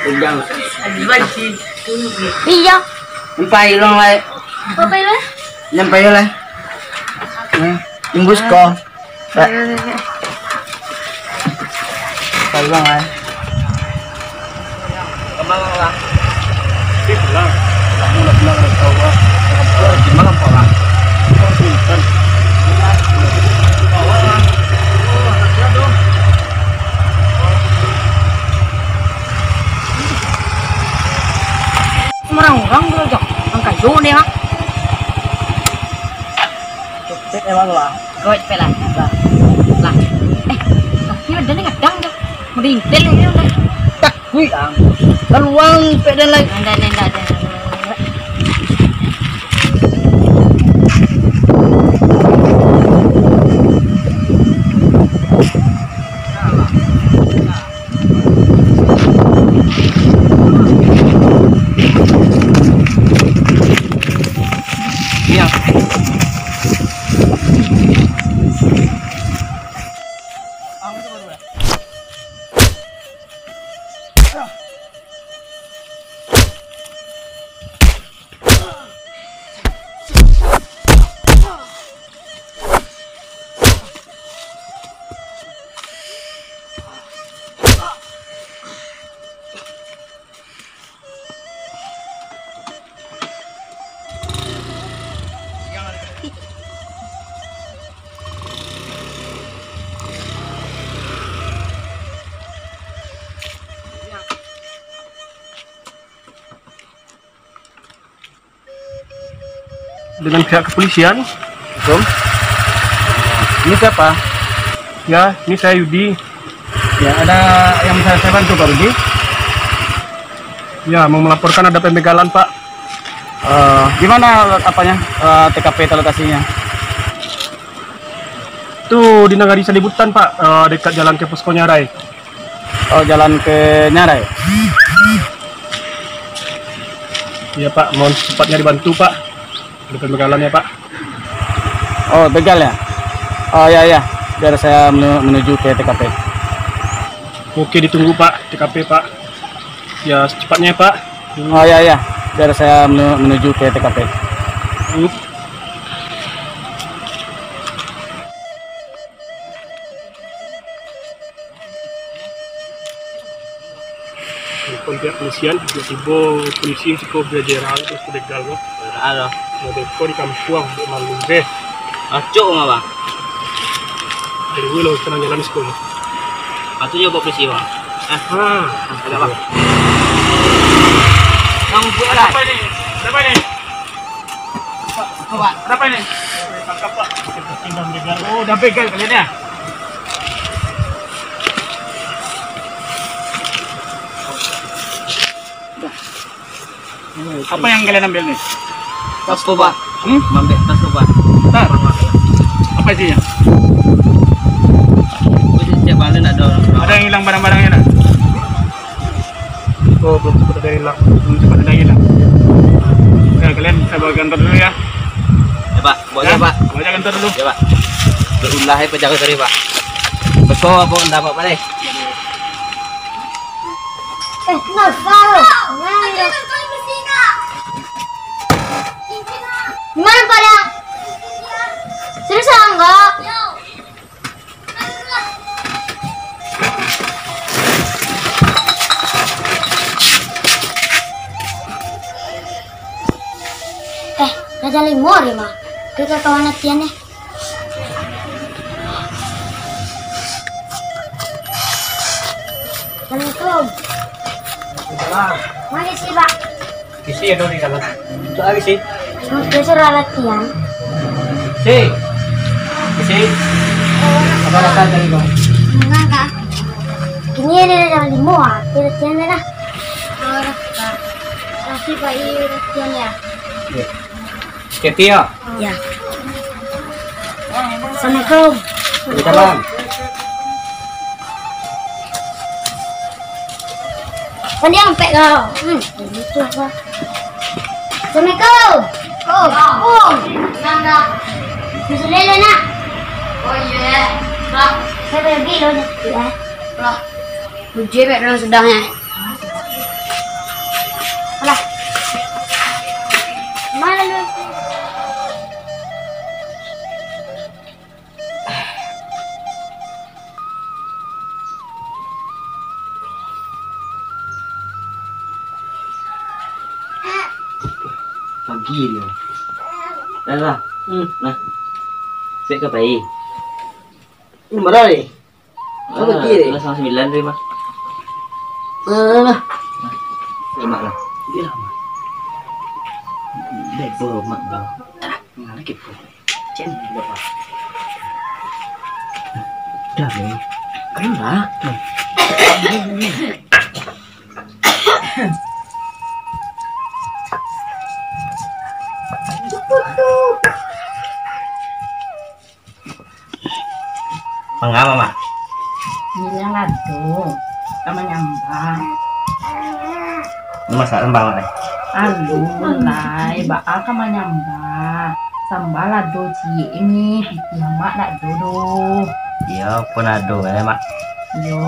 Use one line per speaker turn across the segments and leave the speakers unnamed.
Undang.
Iya.
Sampai long lai.
Apa itu?
Sampai lai. Tunggus ko. Sampai long lai. Kemana lah? Di belang. Belang tahu. Di mana pak?
Orang belajar angkat jauh nih ha.
Cek emang lah.
Goit pelan. Lah. Tapi ada nih kadang dah. Merintil ini udah.
Tak kui ang. Keluang pedan lagi.
Ndak.
dengan pihak kepolisian.
Assalamualaikum. Ini siapa?
Ya, ini saya Yudi.
Ya, ada yang bisa saya bantu Pak Rudi?
Ya, mau melaporkan ada pembegalan, Pak.
Di mana apanya? TKP atau lokasinya?
Itu di Nagari Salibutan, Pak, dekat jalan ke Posko Nyarai.
Oh, jalan ke Nyarai.
Iya, Pak, mohon cepatnya dibantu, Pak. Ada pembegalan ya, Pak.
Oh, begal ya? Oh, ya. Biar saya menuju ke TKP.
Oke, ditunggu, Pak, TKP, Pak. Ya, secepatnya, Pak.
Oh, ya. Biar saya menuju ke TKP.
Pihak polisian, tiba-tiba polisi cukup berjeral terus begal loh.
Ada.
Mau deko di kampung malu deh.
Acuk nggak bang?
Jadi gue lo tenang jalan sekolah.
Atunya bawa polisi bang. Ada bang. Kamu buat
Apa ini? Siapa ini?
Pak.
Apa ini? Tangkap, Pak. Kita tinggal begal. Oh, udah begal kalian ya?
Apa yang kalian ambil nih?
Tas ko pak.
Hmm?
Mambek tas ko pak.
Bentar. Apa isinya?
Bisa cek balik nak ada orang.
Ada yang hilang barang-barangnya nak?
Oh, belum sempat ada hilang.
Belum sempat ada yang hilang. Oke, kalian saya bawa kantor dulu ya.
Ya pak, bawa aja pak.
Bawa aja kantor dulu.
Ya pak. Berulah pejaga tadi pak. Betul apa anda pak balik?
Kenapa? Gimana pada? Serius enggak? Raja Limori mah. Kita kawan latihan nih. Assalamualaikum. Mana sih, Pak?
Isi ya dong di dalam. Itu lagi sih.
Sudah suruh latihan.
Isi. Apa rasa tadi bang?
Enggak, Kak. Ini ada jangan dimuat. Latihan dah. Orang, Kak. Kasih Pak latihan ya.
Setia.
Ya. Assalamualaikum.
Di dalam.
Kan dia sampai kau. Gitu apa? Assalamualaikum. Oh. Nanda. Bisa lele nak. Oh iya. Lah, saya pergi loh ya. Lah. Uji bet dulu sedangnya. Lah. Mana lu?
Pagi dia. Dah lah. Nah. Sik ke bayi.
Ini mana nih?
Pagi dia. Kelas 9 dia mah.
Nah.
Mak lah. Dia lah mak. Bebo mak dah. Mana kita? Cen berapa? Dah ni. Kenapa? Mengapa mak?
Bilang aduh, sama nyambang.
Masak rembang mak.
Aduh, mulai bakal sama nyambang. Sambal aduh ini pipi mak nak dodo.
Iya, pun ada ya mak.
Yo.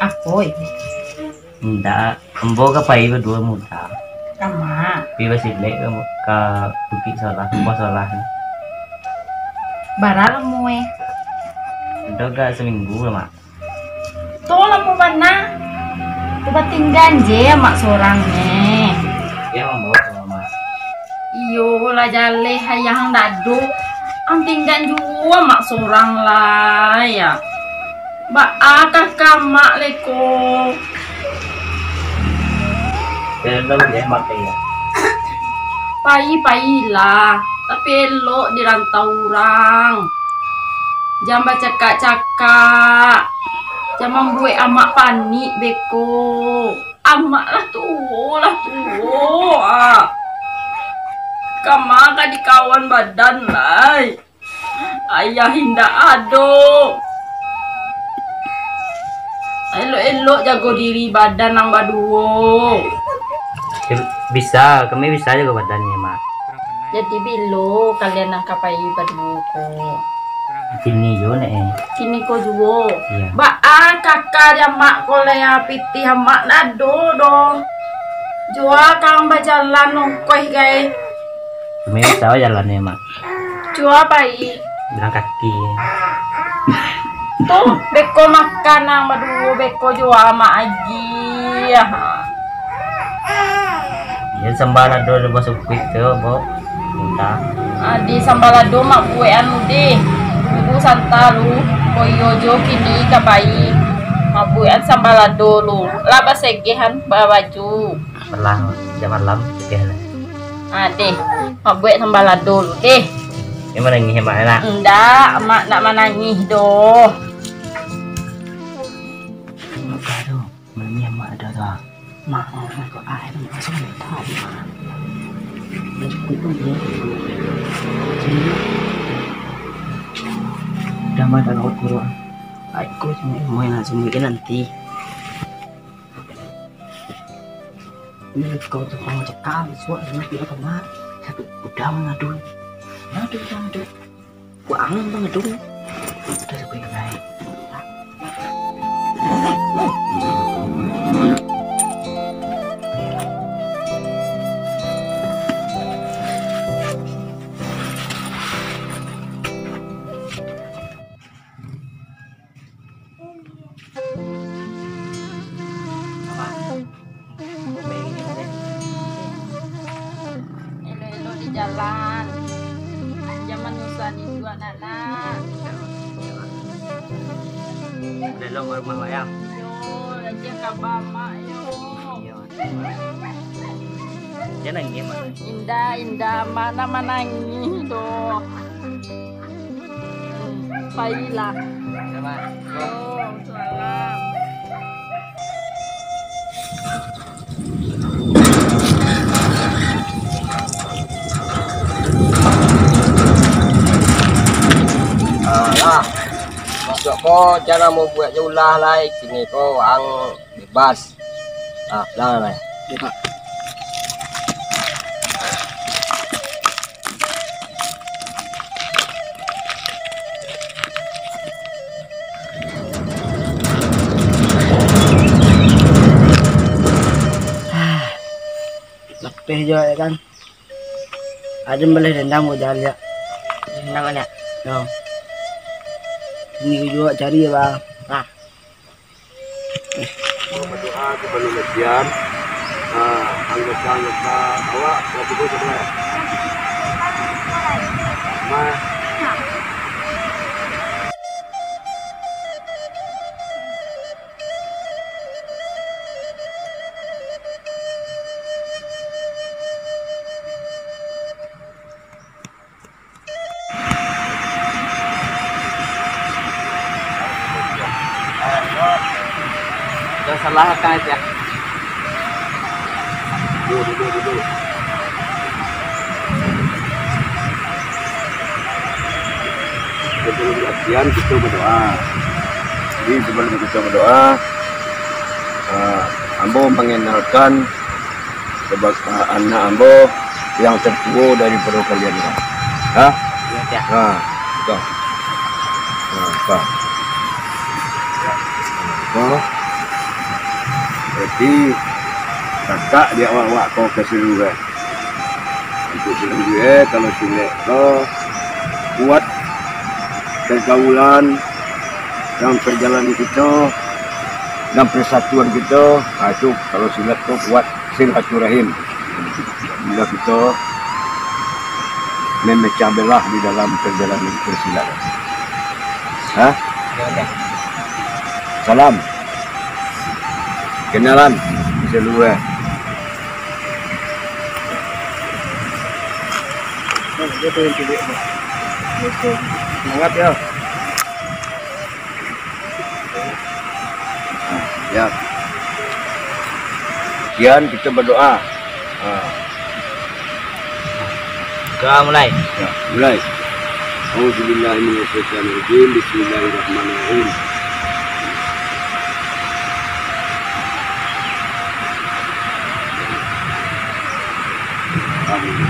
Aku
Enggak, embo ke pai berdua muda.
sama
Pi masih lek ke bukit salah, embo salah.
barang mue.
Udah gak seminggu lah mak.
Tolong mau mana? Coba tinggal je mak sorangnya.
Dia membawa sama mak.
Iyo lah jale hayang dadu. Ang tinggal juga mak sorang lah ya. Ba akak mak leko.
Dia udah dia mak ya.
Pai-pailah, tapi elok dirantau orang. Jangan bercakap-cakap. Jangan buat amak panik beko. Amak lah tuh. Kamu kan di kawan badan lah. Ayah hinda ado. Elok-elok jago diri badan nang baduo.
Bisa, kami bisa juga badannya, Mak.
Jadi bilo kalian nang kapai baduo ko.
Kini yo nek.
Kini ko juo.
Iya.
Kakak ya mak ko ya piti mak nado dong. Jua kang bajalan nongkoy guys.
Kami bisa jalannya, Mak.
Jua pai.
Bilang kaki.
Tuh beko makan nang baduo beko jua mak aji.
Ya sambalado do masuk quick tuh, Bo. Minta.
Di sambalado mak kue anu deh. Ibu santalu koyojo kini kabai. Mabuat sambalado lu. Laba segehan bawa baju.
Pelang jam malam segala.
Deh, mabuat sambalado lu deh.
Yang mana ngi hemat nak?
Enggak, mak nak menangis doh.
Aduh, mana ni hemat ada dah.
Mak, kau air ni masuk ni tahu mak. Cukup pun dia. Dah makan laut kurang. Aku cuma mau yang sembunyi nanti. Ini kau tu kau cakap suat dengan dia kemar. Satu udah mengadu. Ngadu. Ku angin mengadu. Udah sebaik baik.
Elok-elok di jalan. Jangan nyusah di dua anak.
Udah lo rumah wayang.
Yo, aja kabar mak yo.
Jangan ngi mana.
Indah mana menangis doh. Baiklah.
Sama.
Yo, salam.
Lah. Masuk ko jangan mau buat ulah lah kini ko ang bebas. Jangan lah.
Lepih je kan. Ada boleh dendam ke jalan. Dendam kan ya? No. Ini juga cari ya bang.
Berdoa kepada legian. Anggota awak waktu itu sebenarnya.
Jangan salah kan ya.
Duduk. Sebelum latihan kita berdoa. Jadi sebelum kita berdoa, ambo mengenalkan sebagai anak ambo yang tertua daripada kalian.
Ya.
Betul. Pak. Jadi kakak dia awak kau kasih dulu untuk sendiri kalau sini kau kuat pergaulan dalam perjalanan kita dan persatuan kita. Itu kalau silat kau kuat silaturahim bila kita memecah belah di dalam perjalanan persilatan. Salam. Kenalan seluruh. Dia tuh yang pilih. Semangat ya. Ya. Sekian kita berdoa.
Doa mulai.
Ya, mulai. Auzubillahi minasyaitonirrajim. Bismillahirrahmanirrahim. Amin.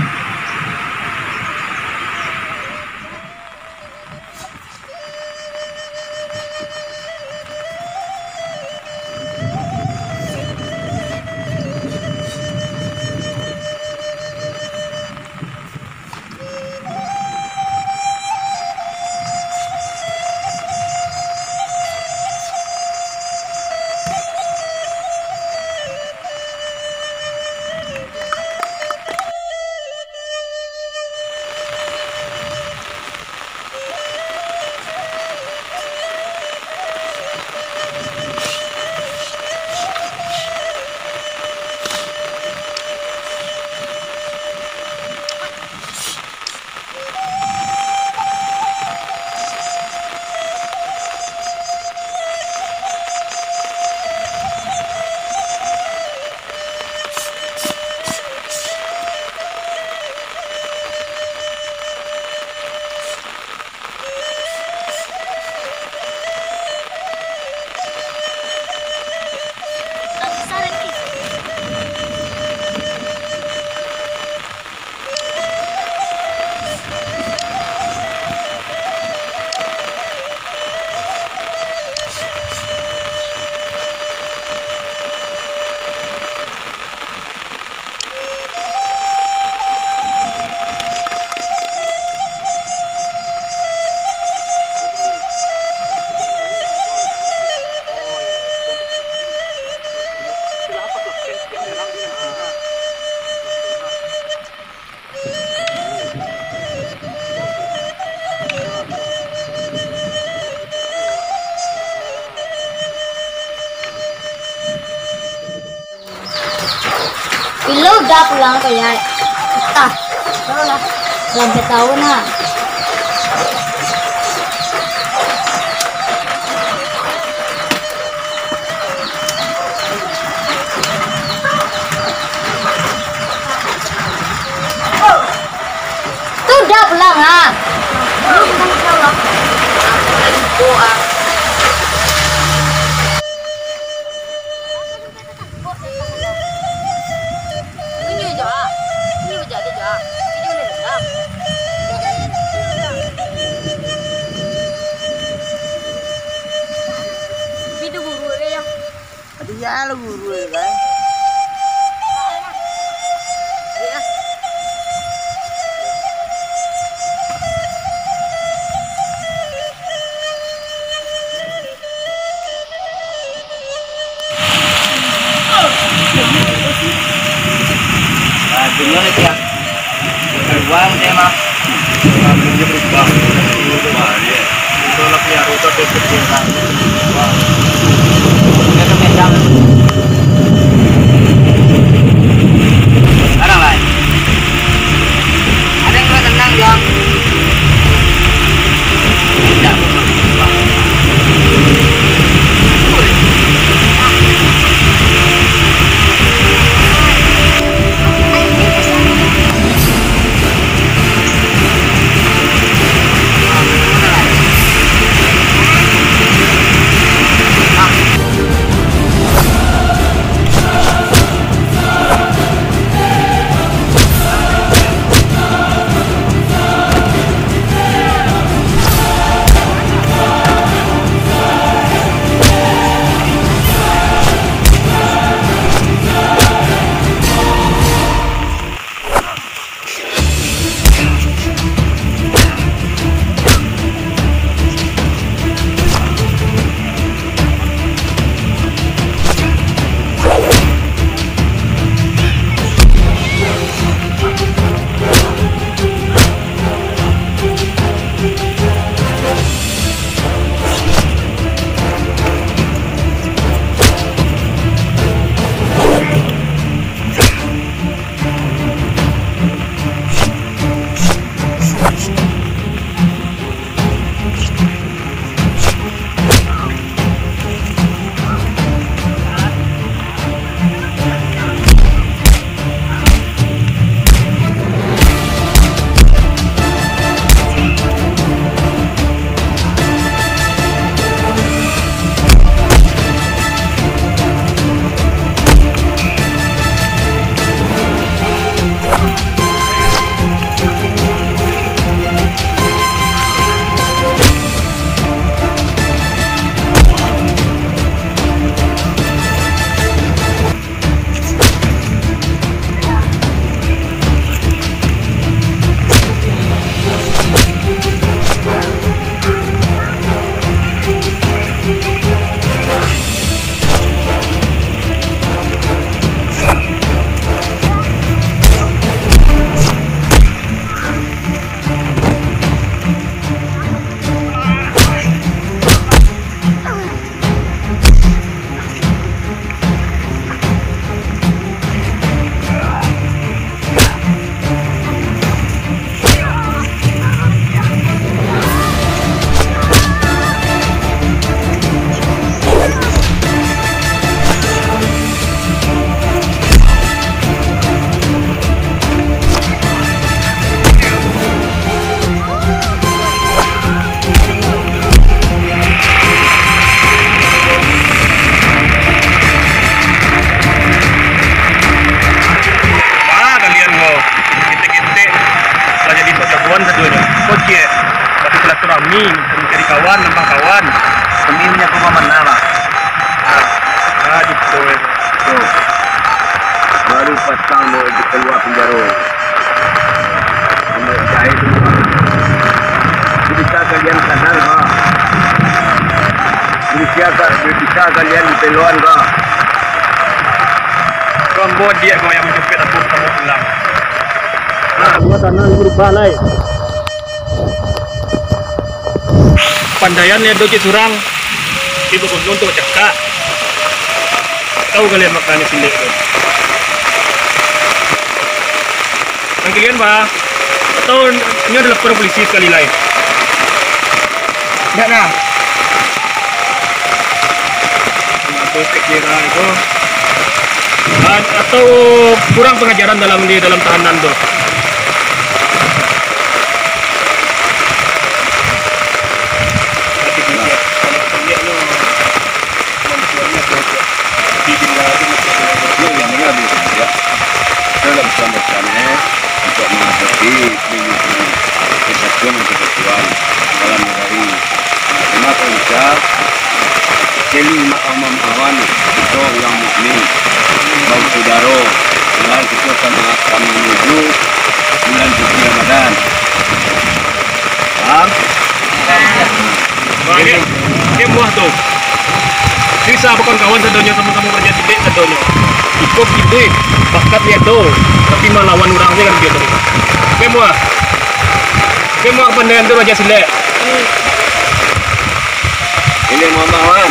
Ilo udah pulang ke ya. Entah. Lah. Sampai tahun nah. Tuh udah pulang ah.
Ya lu guru kan. Gimana sih ya? Beruang deh mah. Ambilnya berubah. Wah, dia. Itu lebih harus tetap berjalan. Wah. Kita kemencang. Sekarang lah. Ada yang mau tenang dong. Tidak.
kami mencari kawan, nambah kawan.
Kami punya pemahaman apa?
Gitu.
Tuh. Baru pasang mau keluar penjara. Sama jahit. Bisa kalian sadar kah? Bisa kalian peluan kah?
Kau buat dia kau yang mencopet aku kamu pulang.
Gua tanah berubah lah.
Pandaian lihat doki surang. Ibu kunjung untuk cekak. Tahu kalian makanya sini. Kalian bah, atau ini adalah laporan polisi sekali lain.
Enggak nah.
Atau kira itu. Atau kurang pengajaran dalam tahanan tuh.
Dalam sambutannya untuk menghadapi persatuan persatuan dalam negeri. Kenapa bisa kali awan itu yang mukmin, bau saudara, dengan kita sama menuju bulan suci Ramadan. Paham?
Ini muah tuh. Sisa bukan kawan sedonya sama-sama kerja titik sedonya. Ikut gitu, bakat lihat tuh. Tapi melawan orang aja kan dia tuh. Semua pandaian tuh raja selek.
Ini Muhammad.